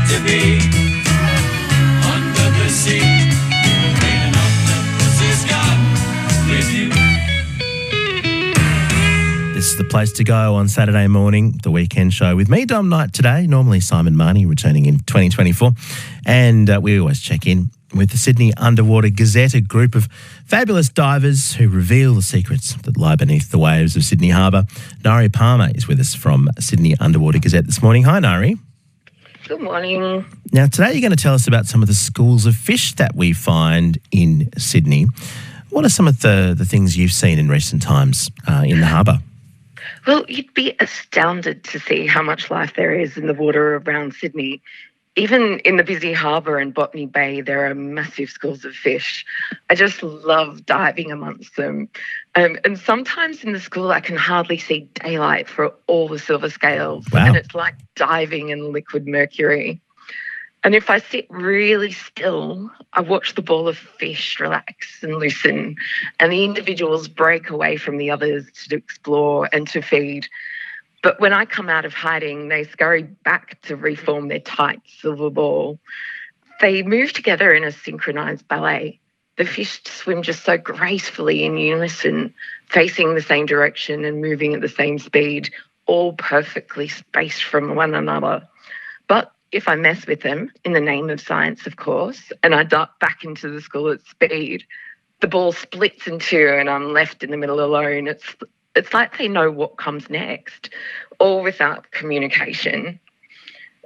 to be under the sea in an octopus's garden with you. This is the place to go on Saturday morning, the weekend show with me, Dom Knight, today. Normally Simon Marnie returning in 2024. And we always check in with the Sydney Underwater Gazette, a group of fabulous divers who reveal the secrets that lie beneath the waves of Sydney Harbour. Nyrie Palmer is with us from Sydney Underwater Gazette this morning. Hi, Nyrie. Good morning. Now, today you're going to tell us about some of the schools of fish that we find in Sydney. What are some of the things you've seen in recent times in the harbour? Well, you'd be astounded to see how much life there is in the water around Sydney. Even in the busy harbour and Botany Bay, there are massive schools of fish. I just love diving amongst them. And sometimes in the school, I can hardly see daylight for all the silver scales. Wow. And it's like diving in liquid mercury. And if I sit really still, I watch the ball of fish relax and loosen, and the individuals break away from the others to explore and to feed. But when I come out of hiding, they scurry back to reform their tight silver ball. They move together in a synchronized ballet. The fish swim just so gracefully in unison, facing the same direction and moving at the same speed, all perfectly spaced from one another. But if I mess with them, in the name of science, of course, and I duck back into the school at speed, the ball splits in two and I'm left in the middle alone. It's like they know what comes next, all without communication.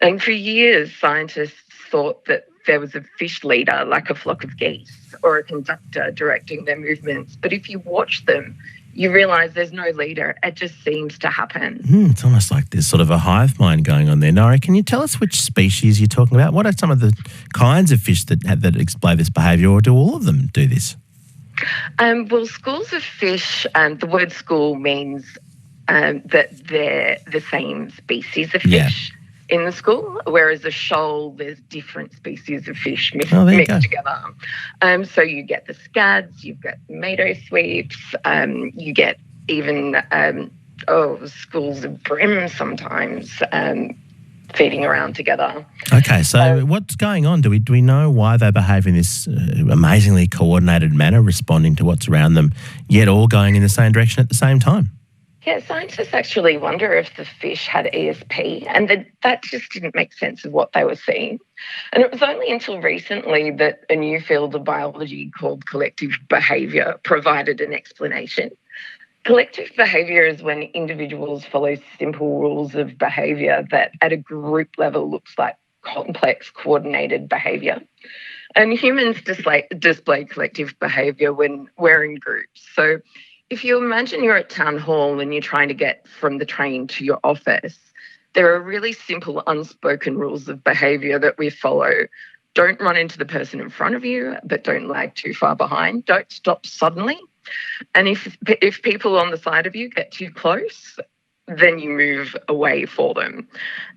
And for years, scientists thought that there was a fish leader, like a flock of geese, or a conductor directing their movements. But if you watch them, you realise there's no leader. It just seems to happen. It's almost like there's sort of a hive mind going on there. Nyrie, can you tell us which species you're talking about? What are some of the kinds of fish that display this behaviour, or do all of them do this? Well, schools of fish, the word school means that they're the same species of fish in the school, whereas a shoal, there's different species of fish mixed together. So you get the scads, you've got meadow sweeps, you get even schools of bream sometimes feeding around together. Okay, so what's going on? Do we know why they behave in this amazingly coordinated manner, responding to what's around them, yet all going in the same direction at the same time? Yeah, scientists actually wonder if the fish had ESP, and that just didn't make sense of what they were seeing. And it was only until recently that a new field of biology called collective behaviour provided an explanation. Collective behaviour is when individuals follow simple rules of behaviour that at a group level looks like complex coordinated behaviour. And humans display collective behaviour when we're in groups. So if you imagine you're at town hall and you're trying to get from the train to your office, there are really simple unspoken rules of behaviour that we follow. Don't run into the person in front of you, but don't lag too far behind. Don't stop suddenly. And if people on the side of you get too close, then you move away for them.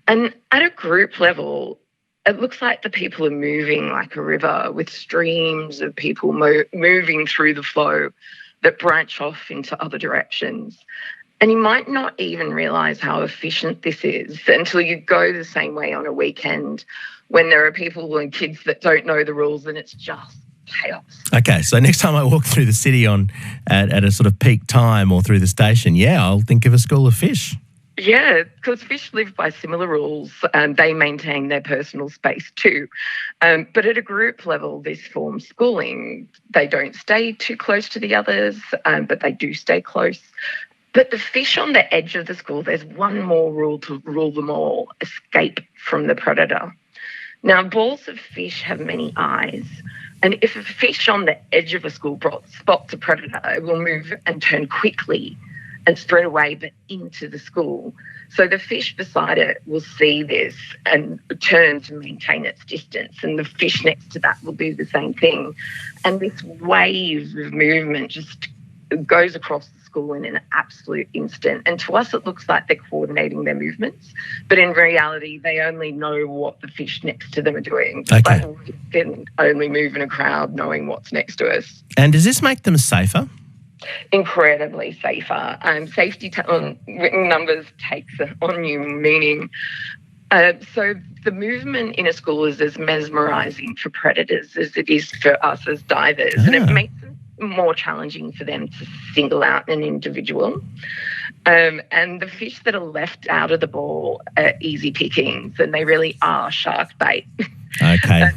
And at a group level, it looks like the people are moving like a river with streams of people moving through the flow that branch off into other directions. And you might not even realise how efficient this is until you go the same way on a weekend when there are people and kids that don't know the rules and it's just chaos. Okay, so next time I walk through the city at a sort of peak time or through the station, I'll think of a school of fish. Yeah, because fish live by similar rules and they maintain their personal space too. But at a group level, this forms schooling. They don't stay too close to the others, but they do stay close. But the fish on the edge of the school, there's one more rule to rule them all: escape from the predator. Now, balls of fish have many eyes. And if a fish on the edge of a school spots a predator, it will move and turn quickly and spread away, but into the school. So the fish beside it will see this and turn to maintain its distance, and the fish next to that will do the same thing. And this wave of movement just goes across the school in an absolute instant. And to us, it looks like they're coordinating their movements, but in reality, they only know what the fish next to them are doing. Okay. But we can only move in a crowd knowing what's next to us. And does this make them safer? Incredibly safer. Safety written numbers takes on new meaning. So the movement in a school is as mesmerising for predators as it is for us as divers, and it makes it more challenging for them to single out an individual. And the fish that are left out of the ball are easy pickings, and they really are shark bait. Okay.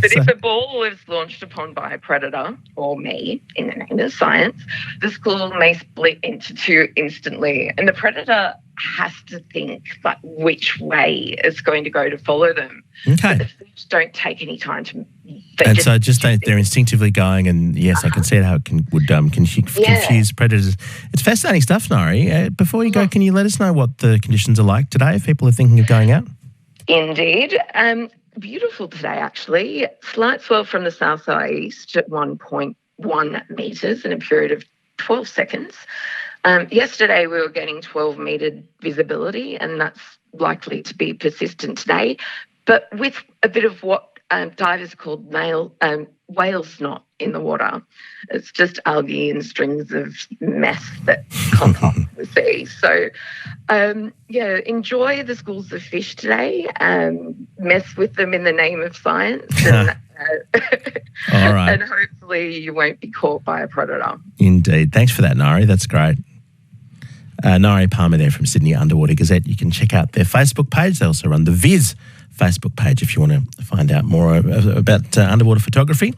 But if a ball is launched upon by a predator, or me, in the name of science, the school may split into two instantly, and the predator has to think like which way it's going to go to follow them. Okay. But the fish don't take any time to. They're instinctively going, and yes, I can see how it would confuse predators. It's fascinating stuff, Nyrie. Before you go, can you let us know what the conditions are like today if people are thinking of going out? Indeed. Beautiful today, actually. Slight swell from the south-southeast at 1.1 metres in a period of 12 seconds. Yesterday, we were getting 12-metre visibility, and that's likely to be persistent today, but with a bit of what divers call whale snot in the water. It's just algae and strings of mess that compost the sea. So, enjoy the schools of fish today. Mess with them in the name of science. And, all right. And hopefully you won't be caught by a predator. Indeed. Thanks for that, Nyrie. That's great. Nyrie Palmer there from Sydney Underwater Gazette. You can check out their Facebook page. They also run the Viz Facebook page if you want to find out more about underwater photography.